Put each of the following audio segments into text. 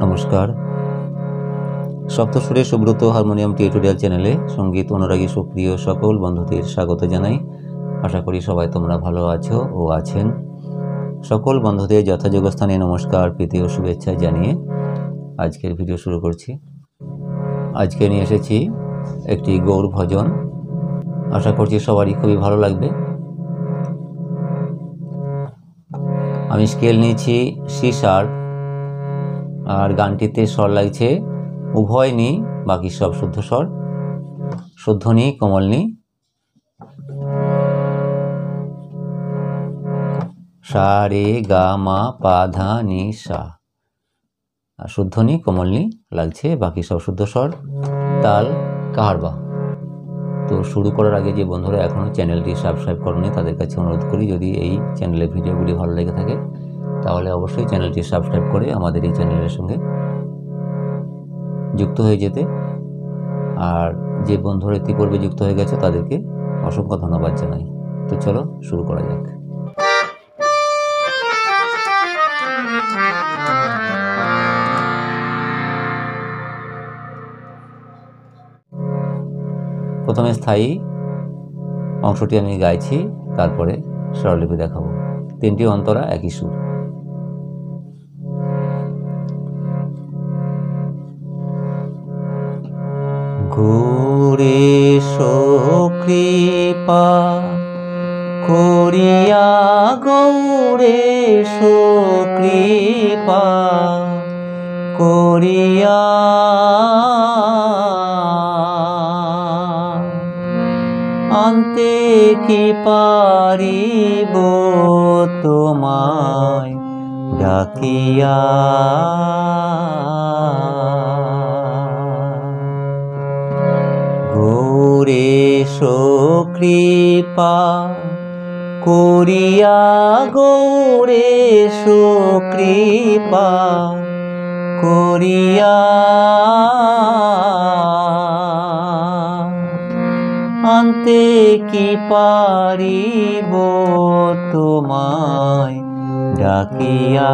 নমস্কার। সপ্তস্বরে Subrata harmonium tutorial চ্যানেলে সঙ্গীত অনুরাগী সুপ্রিয় সকল বন্ধুদের স্বাগত জানাই। আশা করি সবাই তোমরা ভালো আছো ও আছেন। সকল বন্ধুদের যথাযোগ্য স্থানে নমস্কার, প্রীতি ও শুভেচ্ছা জানিয়ে আজকের ভিডিও শুরু করছি। আজকে নিয়ে এসেছি একটি গৌর ভজন। আশা করছি সবারই খুবই ভালো লাগবে। আমি স্কেল নিয়েছি সি শার্প, আর গানটিতে স্বর লাগছে উভয় নি, বাকি সব শুদ্ধ স্বর, শুদ্ধ নি, কোমল নি, সা রে গা মা পা ধা নি সা, আর শুদ্ধ নি কোমল নি লাগছে, বাকি সব শুদ্ধ স্বর, তাল কাহারবা। তো শুরু করার আগে যে বন্ধুরা এখনও চ্যানেলটি সাবস্ক্রাইব করনি তাদের কাছে অনুরোধ করি, যদি এই চ্যানেলের ভিডিওগুলি ভালো লেগে থাকে তাহলে অবশ্যই চ্যানেলটি সাবস্ক্রাইব করে আমাদের এই চ্যানেলের সঙ্গে যুক্ত হয়ে যেতে। আর যে বন্ধুরা ইতিপূর্বে যুক্ত হয়ে গেছে তাদেরকে অসংখ্য ধন্যবাদ জানাই। তো চলো শুরু করা যাক। প্রথমে স্থায়ী অংশটি আমি গাইছি, তারপরে স্বরলিপি দেখাবো। তিনটি অন্তরা একই সুর। গৌরেশো কৃপা করিয়া, গৌরেশো কৃপা করিয়া, আনতে কি পারিব তোমায় ডাকিয়া। গৌরেশো কৃপা করিয়া, গৌরেশো কৃপা করিয়া, আনতে কি পারিব তোমায় ডাকিয়া।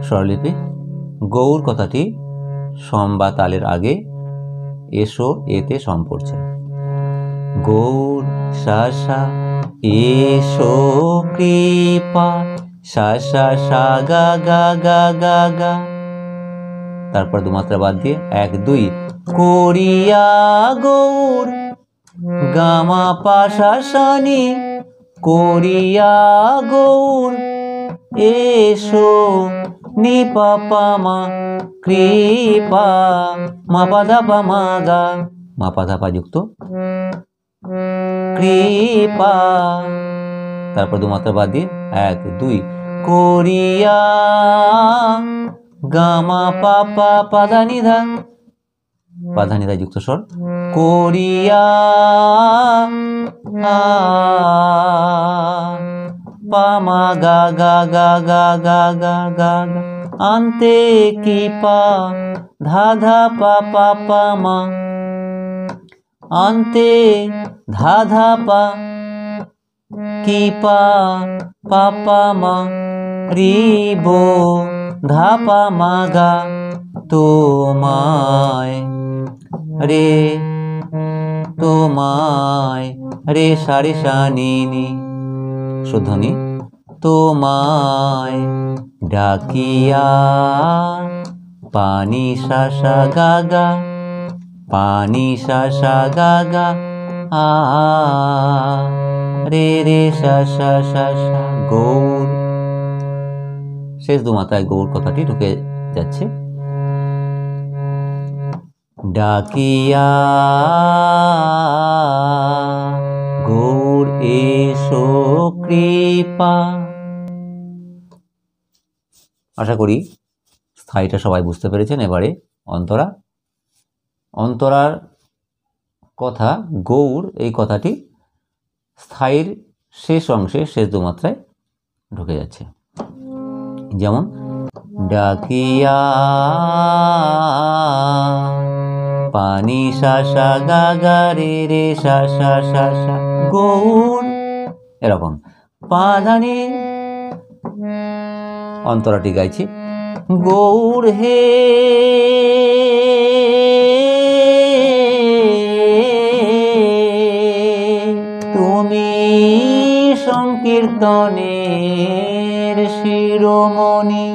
স্বরলিপি। গৌর কথাটি সম বা তালের আগে এসো এতে সম পড়ছে। গৌর সা সা, এসো কৃপা সা সা সা গা গা গা গা গা, তারপর দুমাত্রা বাদ দিয়ে এক দুই, করিয়া গৌর গামা পা সা সা নি, করিয়া গৌর এসো নি পা পা মা কৃপা, মা পা ধা পা মা গা, মা পা ধা পা যুক্ত কৃপা, তারপর দুমাত্রা বাদ দিয়ে এক দুই, করিয়া গামা পা পা পা ধা নি ধা, পা ধা নি ধা যুক্ত স্বর, করিয়া পা মা গা গা গা গা গা গা গা, আনতে কি পা ধা ধা পা পা পা মা, আনতে ধা ধা পা কি পা পা পা মা, রিব ধা পা মা গা, তোমায় রে তোমায় রে সা রে সা নি নি, শুদ্ধ নি, তোমায় ডাকিয়া, পানি সা সা গা গা, পানি সা সা গা গা, আ রে রে সা সা সা সা। গৌর, শেষ দুমাত্রায় গৌর কথাটি ঢুকে যাচ্ছে। ডাকিয়া গৌর এসো কৃপা। আশা করি স্থায়ীটা সবাই বুঝতে পেরেছেন। এবারে অন্তরা। অন্তরার কথা গৌর, এই কথাটি স্থায়ীর শেষ অংশে শেষ দুমাত্রায় ঢুকে যাচ্ছে। যেমন ডাকিয়া পানি সা সা গা গা রে রে সা সা সা সা, গৌর, এরকম পাধানি অন্তরাটি গাইছি। গৌর হে তুমি সংকীর্তনের শিরোমণি,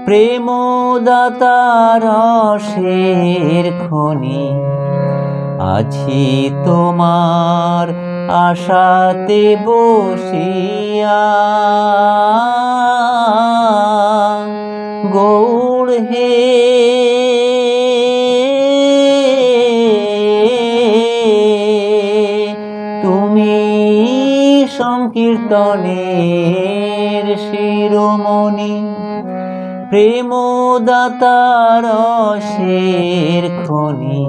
প্রেমদাতা রসের খনি, আছি তোমার আশাতে বসিয়া। গৌর হে তুমি সংকীর্তনের শিরোমণি, প্রেমদাতা রসের খনি,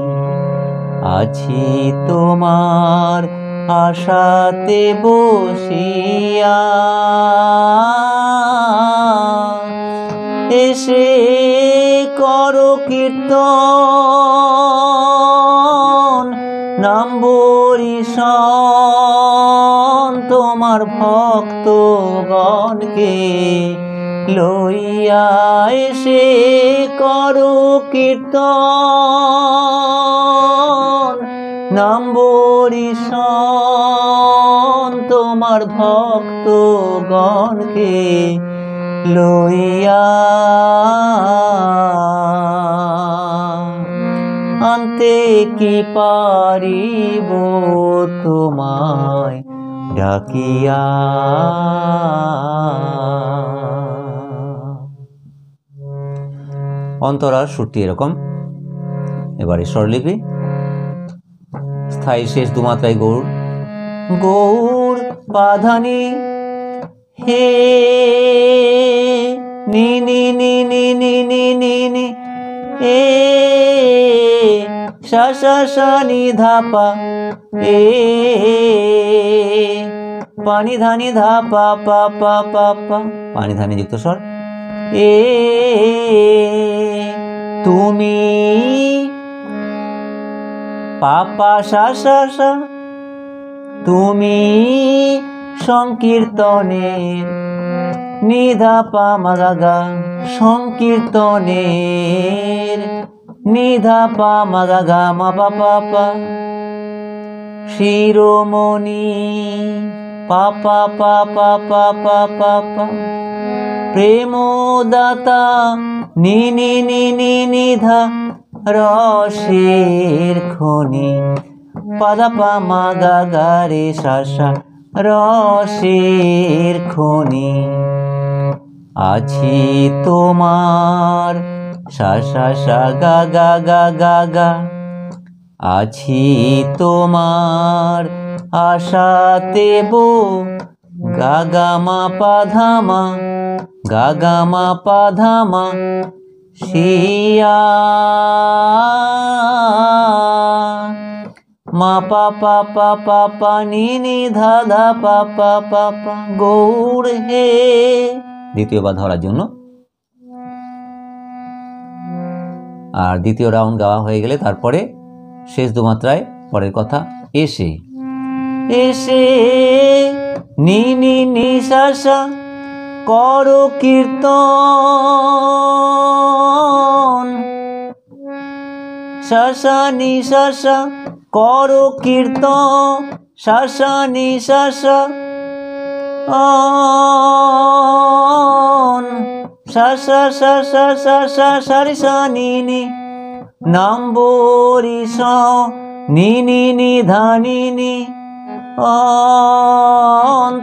আছি তোমার আশাতে বসিয়া। এসে করো কীর্তন, নাম বরিশন, তোমার ভক্তগণকে লইয়া। এসে করো কীর্তন, নাম বরিশন, তোমার ভক্তগণকে লইয়া। আনতে কি পারিব তোমায় ডাকিয়া। অন্তরার সুরটি এরকম। এবারে স্বরলিপি। স্থায়ী শেষ দুমাত্রায় গৌর। গৌর পাধানি হে নি নি নি নি নি নি নি নি এ সা সা সা নি ধা পা এ পানি ধানি ধা পা পা পা পা পা, পানি ধানি যুক্ত স্বর। এ তুমি পা পা সা সা সা, তুমি সংকীর্তনের নিধা পা মা গা গা, সংকীর্তনের নিধা পা মা গা গা মা পা পা পা, শিরোমণি পা পা পা পা পা পা পা পা, প্রেমদাতা নি নি নি নি নিধা রসের খনি, পাদা পা মা গা গা রে সা সা, রসের খনি, আছি তোমার সা সা সা গা গা গা গা গা, আছি তোমার আশাতে বো গা গা মা পা ধা মা, গা গা মা পা ধা মা শিয়া। মা পা পা পা পা পা নি নি ধা ধা পা পা পা পা, গৌর হে। দ্বিতীয়বার ধরার জন্য। আর দ্বিতীয় রাউন্ড গাওয়া হয়ে গেলে তারপরে শেষ দুমাত্রায় পরের কথা। এসে এসে নি নি নি সা সা করো কীর্তন, সা সা নি সা সা করো কীর্তন, সা সা নি সা সা সা সা সা সা সা সা সা রে সা নি নি, নাম বরিশ নি নি নি ধা নি নি,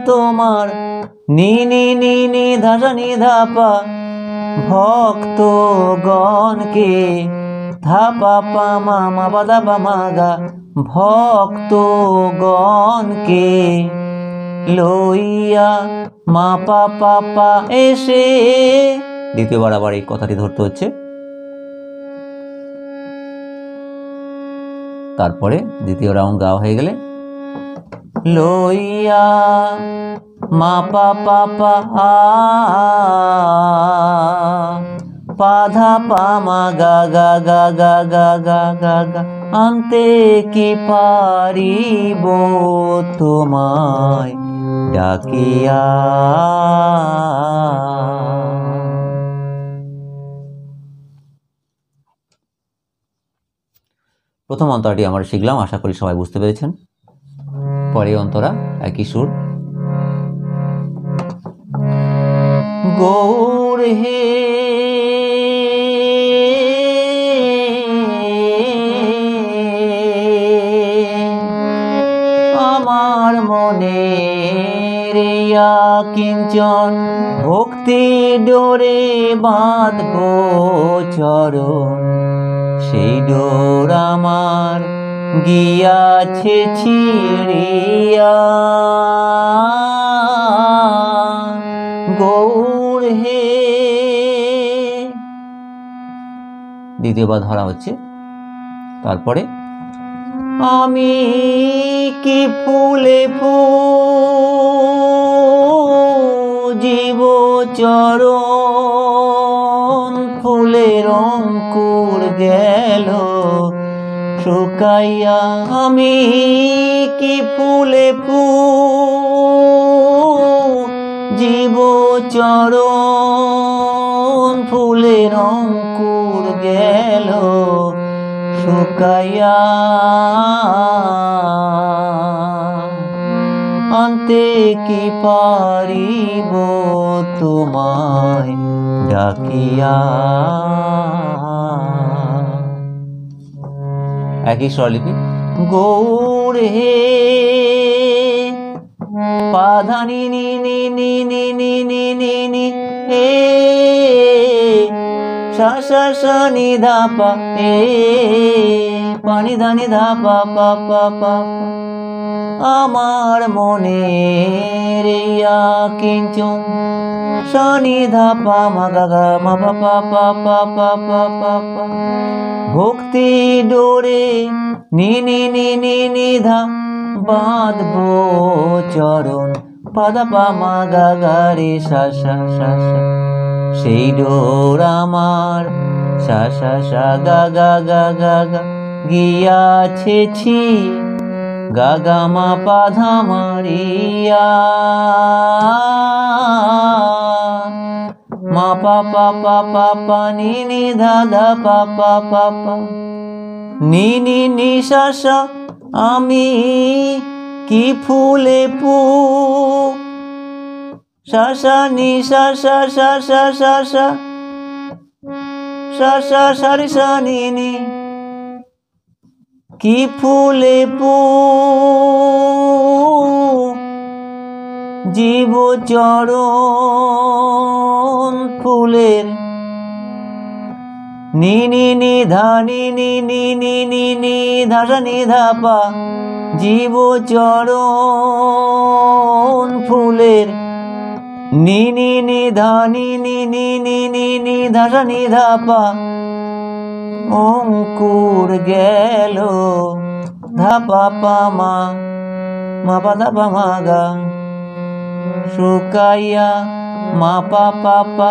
তোমার নি নি নি নি ধা সা নি ধা পা, ভক্তগণকে ধা পা পা মা মা পা ধা পা মা গা, ভক্তগণকে লইয়া মা পা পা পা এসে। দ্বিতীয়বার আবার এই কথাটি ধরতে হচ্ছে। তারপরে দ্বিতীয় রাউন্ড গাওয়া হয়ে গেলে লইয়া মা পা পা পা পা ধা পা মা গা গা গা গা গা গা গা গা, আনতে কি পারিব তোমায় ডাকিয়া। প্রথম অন্তরাটি আমরা শিখলাম, আশা করি সবাই বুঝতে পেরেছেন। পরে অন্তরা একই সুর। গৌর হে আমার মনে রিয়া কিঞ্চন, ভক্তি ডোরে বাঁধ গোচরণ, সেই ডোর আমার গিয়াছে ছিড়িয়া। গৌর হে, দ্বিতীয়বার ধরা হচ্ছে। তারপরে আমি কি ফুলে পুজিব চরণ, ফুলের অঙ্কুর গেল শুকাইয়া। আমি কি ফুলে পুজিব চরণ, ফুলের অঙ্কুর গেল শুকাইয়া। আনতে কি পারিব তোমায় ডাকিয়া। একই স্বরলিপি। গৌর হে পাধানি নি নি নি নি নি নি নি নি হে, সা সা সা নি ধা পা হে, পানি ধানি ধা পা পা পা পা। আমার মনে রিয়া কিঞ্চন, সা নি ধা পা মা গা গা মা পা পা পা পা পা পা পা পা। ভক্তি ডোরে নি নি নি নি নি ধা, বাঁধবো চরণ, পাদা পা মা গা গা রে সা সা সা সা। সেই ডোর আমার সা সা সা গা গা গা গা গা গিয়াছে ছি, গা গা মা পা ধা মারিয়া। মা পা পা পা পা পা নি নি ধা ধা পা পা পা পা, নি নি নি সা সা। আমি কি ফুলে পু, সা সা নি সা সা সা সা সা সা, সা সা সা রে সা নি নি। কি ফুলে পুজিব চরণ, ফুলের নি নি নি ধা নি নি নি নি নি নি ধা সা নি ধা পা, জীব চরণ ফুলের নি নি নি ধা নি নি নি নি নি নি ধা সা নি ধা পা, অঙ্কুর গেল ধা পা পা মা, মা পা ধা পা মা গা শুকাইয়া। মা পা পা পা।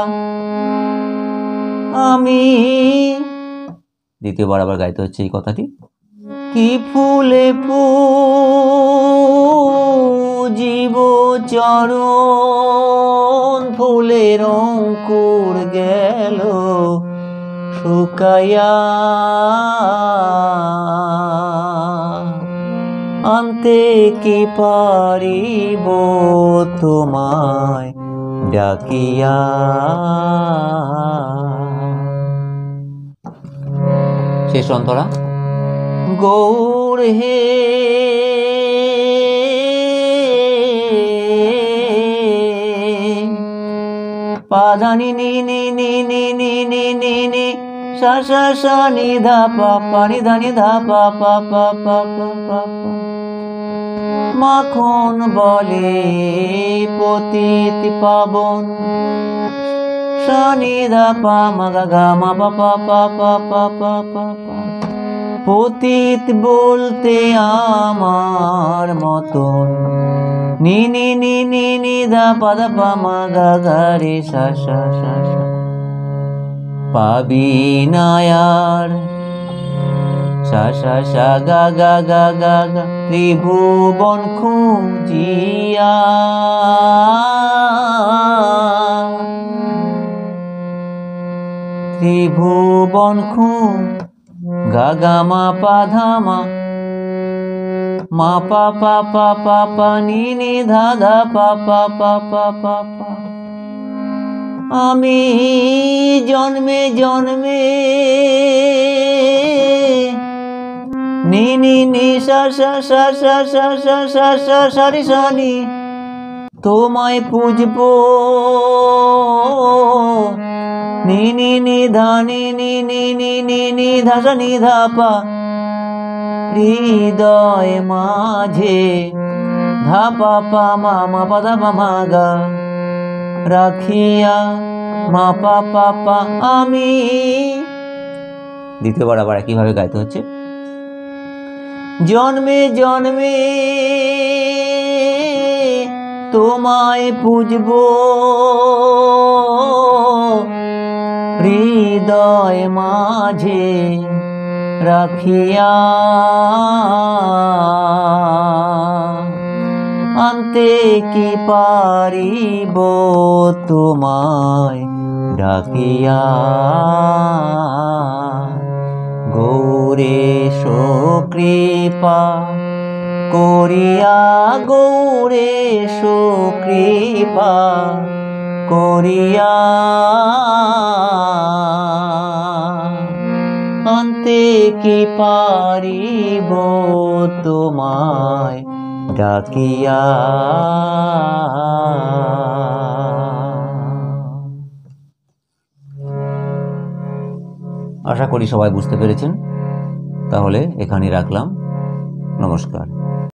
আমি, দ্বিতীয়বার আবার গাইতে হচ্ছে এই কথাটি। কি ফুলে পুজিব চরণ, ফুলের অঙ্কুর গেল শুকাইয়া। আনতে কি পারিব তোমায় ডাকিয়া। শেষ অন্তরা। গৌর হে পাধানি নি নি নি নি নি নি নি নি, সা সা সা নি ধা পা পা নি ধা নি ধা পা পা পা পা পা পা। মাখন বলে পতিত পাবন, সা নি ধা পা মা গা গা মা পা পা পা পা পা পা পা পা। পতিত বলতে আমার মতন, নি নি নি নি নি ধা পা ধা পা মা গা গা রে সা সা সা সা। পাবি না আর সা সা সা গা গা গা গা গা ত্রিভুবন খুঁজিয়া ত্রিভুবন গা গা মা পা ধা মা মা পা পা পা পা পা নি নি ধা ধা পা পা পা পা পা পা। আমি জন্মে জন্মে নি নি নি সা সা সা সা সা সা সা সা সা রে সা নি তোমায় পুজবো নি নি নি ধা নি নি নি নি নি নি ধা সা নি ধা পা। হৃদয় মাঝে ধা পা পা মা মা পা ধা পা মা গা রাখিয়া মা পা পা পা আমি। দ্বিতীয়বার আবার একইভাবে গাইতে হচ্ছে। জন্মে জন্মে তোমায় পুজবো হৃদয় মাঝে রাখিয়া আনতে কি পারিব তোমায় ডাকিয়া। গৌরেশো কৃপা করিয়া গৌরেশো কৃপা করিয়া আনতে কি পারিব তোমায় ডাকিয়া। আশা করি সবাই বুঝতে পেরেছেন। তাহলে এখানেই রাখলাম। নমস্কার।